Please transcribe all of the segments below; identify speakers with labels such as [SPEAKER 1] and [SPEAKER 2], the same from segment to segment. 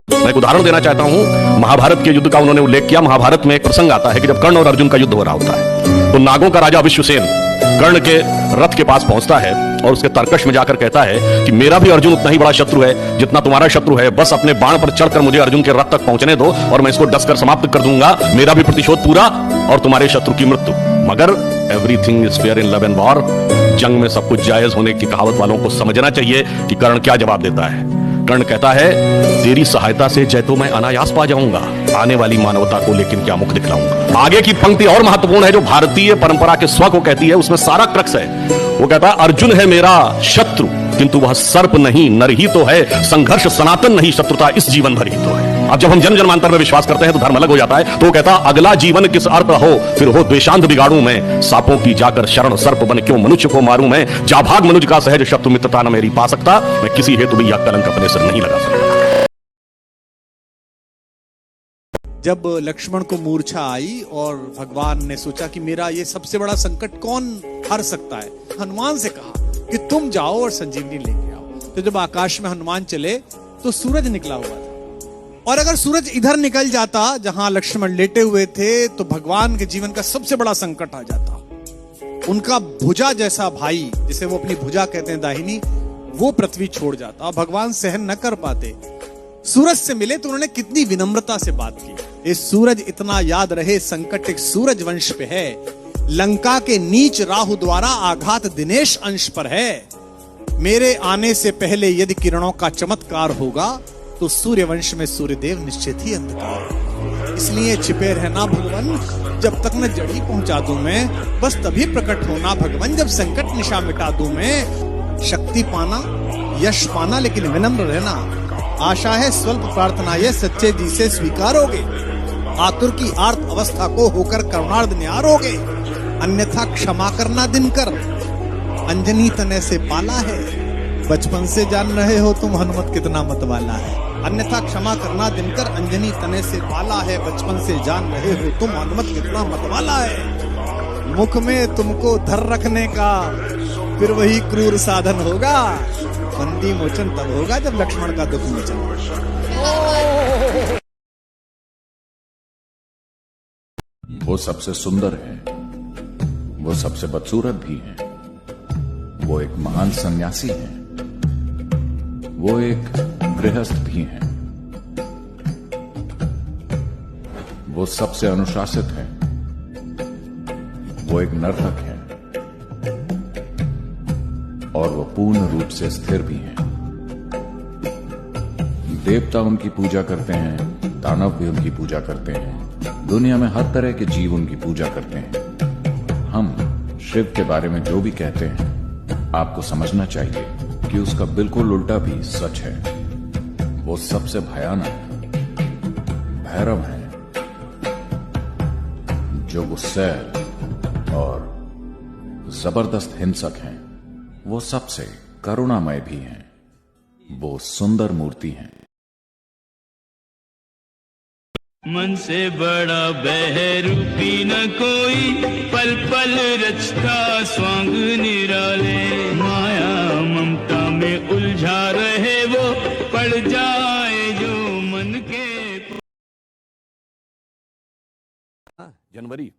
[SPEAKER 1] मैं एक उदाहरण देना चाहता हूं, महाभारत के युद्ध का उन्होंने उल्लेख किया। महाभारत में एक प्रसंग आता है कि जब कर्ण और अर्जुन का युद्ध हो रहा होता है तो नागों का राजा विश्वसेन कर्ण के रथ के पास पहुंचता है और उसके तर्कश में जाकर कहता है कि मेरा भी अर्जुन उतना ही बड़ा शत्रु है जितना तुम्हारा शत्रु है, बस अपने बाण पर चढ़कर मुझे अर्जुन के रथ तक पहुंचने दो और मैं इसको डसकर समाप्त कर दूंगा, मेरा भी प्रतिशोध पूरा और तुम्हारे शत्रु की मृत्यु। मगर everything is fair in love and war, जंग में सब कुछ जायज होने की कहावत वालों को समझना चाहिए कि कर्ण क्या जवाब देता है। कर्ण कहता है तेरी सहायता से जय तो मैं अनायास पा जाऊंगा, आने वाली मानवता को लेकिन क्या मुख दिखलाऊंगा। आगे की पंक्ति और महत्वपूर्ण है जो भारतीय परंपरा के स्व को कहती है, उसमें सारा क्रक्स है। वो कहता है अर्जुन है मेरा शत्रु किंतु वह सर्प नहीं नर ही तो है, संघर्ष सनातन नहीं शत्रुता इस जीवन भर ही तो है। अब जब हम जन जन्मांतर में विश्वास करते हैं तो धर्म अलग हो जाता है। तो वो कहता अगला जीवन किस अर्थ हो फिर हो द्वेषांत बिगाड़ू मैं, सांपों की जाकर शरण सर्प बन क्यों मनुष्य को मारूं मैं, जा भाग मनुज का सहज शत्रु मित्रता न मेरी पा सकता, मैं किसी हेतु भी यह कलंक अपने सिर नहीं लगा सकता।
[SPEAKER 2] जब लक्ष्मण को मूर्छा आई और भगवान ने सोचा कि मेरा ये सबसे बड़ा संकट कौन हर सकता है, हनुमान से कहा कि तुम जाओ और संजीवनी लेके आओ। तो जब आकाश में हनुमान चले तो सूरज निकला हुआ था, और अगर सूरज इधर निकल जाता जहां लक्ष्मण लेटे हुए थे तो भगवान के जीवन का सबसे बड़ा संकट आ जाता। उनका भुजा जैसा भाई, जिसे वो अपनी भुजा कहते हैं दाहिनी, वो पृथ्वी छोड़ जाता और भगवान सहन न कर पाते। सूरज से मिले तो उन्होंने कितनी विनम्रता से बात की, ये सूरज इतना याद रहे संकट एक सूरज वंश पे है, लंका के नीच राहु द्वारा आघात दिनेश अंश पर है, मेरे आने से पहले यदि किरणों का चमत्कार होगा तो सूर्य वंश में सूर्यदेव निश्चित ही अंधकार। इसलिए छिपे रहना भगवान जब तक न जड़ी पहुंचा दूं मैं, बस तभी प्रकट होना भगवान जब संकट निशा मिटा दूं मैं। शक्ति पाना यश पाना लेकिन विनम्र रहना, आशा है स्वल्प प्रार्थना ये सच्चे जी से स्वीकारोगे, आतुर की आर्त अवस्था को होकर करुणार्ध निहारोगे, अन्यथा क्षमा करना दिनकर अंजनी तने से पाला है, बचपन से जान रहे हो तुम हनुमत कितना मतवाला है। अन्यथा क्षमा करना दिनकर अंजनी तने से पाला है, बचपन से जान रहे हो तुम हनुमत कितना मतवाला है। मुख में तुमको धर रखने का फिर वही क्रूर साधन होगा, बंदी मोचन तब होगा जब लक्ष्मण का दुख मोचन होगा।
[SPEAKER 3] वो सबसे सुंदर है, वो सबसे बदसूरत भी है, वो एक महान सन्यासी है, वो एक गृहस्थ भी है, वो सबसे अनुशासित है, वो एक नर्तक है और वो पूर्ण रूप से स्थिर भी है। देवता उनकी पूजा करते हैं, दानव भी उनकी पूजा करते हैं, दुनिया में हर तरह के जीव उनकी पूजा करते हैं। हम शिव के बारे में जो भी कहते हैं आपको समझना चाहिए कि उसका बिल्कुल उल्टा भी सच है। वो सबसे भयानक भैरव है जो गुस्सैल और जबरदस्त हिंसक हैं। वो सबसे करुणामय भी हैं, वो सुंदर मूर्ति हैं।
[SPEAKER 4] मन से बड़ा बहरूपी न कोई, पल पल रचता स्वांग निराले, माया ममता में उलझा रहे वो, पड़ जाए जो मन के।
[SPEAKER 1] जनवरी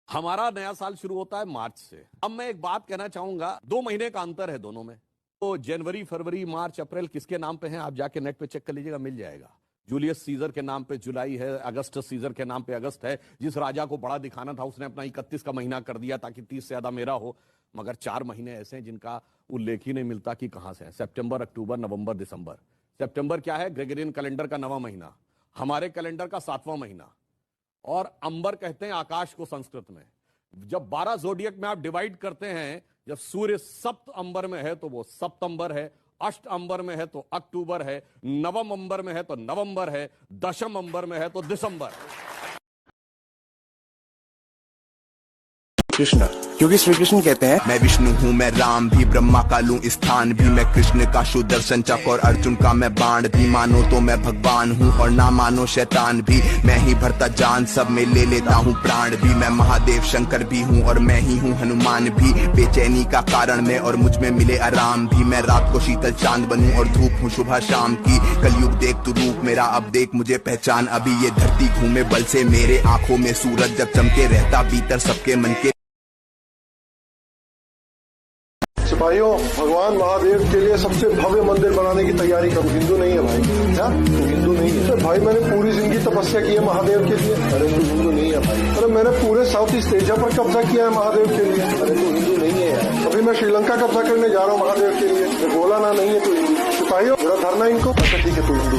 [SPEAKER 1] हमारा नया साल शुरू होता है मार्च से। अब मैं एक बात कहना चाहूंगा, 2 महीने का अंतर है दोनों में। तो जनवरी फरवरी मार्च अप्रैल किसके नाम पे हैं आप जाके नेट पे चेक कर लीजिएगा, मिल जाएगा। जूलियस सीजर के नाम पे जुलाई है, अगस्टस सीजर के नाम पे अगस्त है। जिस राजा को बड़ा दिखाना था उसने अपना 31 का महीना कर दिया ताकि 30 से ज्यादा मेरा हो। मगर 4 महीने ऐसे हैं जिनका उल्लेख ही नहीं मिलता कि कहां से है। सितंबर अक्टूबर नवंबर दिसंबर। सितंबर क्या है? ग्रेगोरियन कैलेंडर का 9वां महीना, हमारे कैलेंडर का 7वां महीना। और अंबर कहते हैं आकाश को संस्कृत में। जब 12 जोडियक में आप डिवाइड करते हैं, जब सूर्य सप्त अंबर में है तो वो सप्तंबर है, अष्ट अंबर में है तो अक्टूबर है, नवम अंबर में है तो नवंबर है, दशम अंबर में है तो दिसंबर।
[SPEAKER 5] कृष्णा क्योंकि श्री कृष्ण कहते हैं,
[SPEAKER 6] मैं विष्णु हूँ, मैं राम भी, ब्रह्मा का लूं स्थान भी, मैं कृष्ण का सुदर्शन चक्र और अर्जुन का मैं बाण भी। मानो तो मैं भगवान हूँ और ना मानो शैतान भी, मैं ही भरता जान सब में ले लेता हूँ प्राण भी। मैं महादेव शंकर भी हूँ और मैं ही हूँ हनुमान भी, बेचैनी का कारण मैं और मुझ में मिले आराम भी। मैं रात को शीतल चांद बनूं और धूप हूँ सुबह शाम की, कलयुग देख तू रूप मेरा अब देख मुझे पहचान अभी। ये धरती घूमे बल से मेरे आंखों में सूरज जब चमके रहता भीतर सबके मन के।
[SPEAKER 7] सिपाहियों, भगवान महादेव के लिए सबसे भव्य मंदिर बनाने की तैयारी करो। हिंदू नहीं है भाई, क्या तू हिंदू नहीं है? भाई मैंने पूरी जिंदगी तपस्या की है महादेव के लिए। अरे तू हिंदू नहीं है भाई। अरे मैंने पूरे साउथ ईस्ट एशिया पर कब्जा किया है महादेव के लिए। अरे तू हिंदू नहीं है। अभी मैं श्रीलंका कब्जा करने जा रहा हूँ महादेव के लिए। मैं बोला ना नहीं है तू हिंदू। सिपाहियों, मेरा धरना इनको। अच्छा ठीक है, तू हिंदू।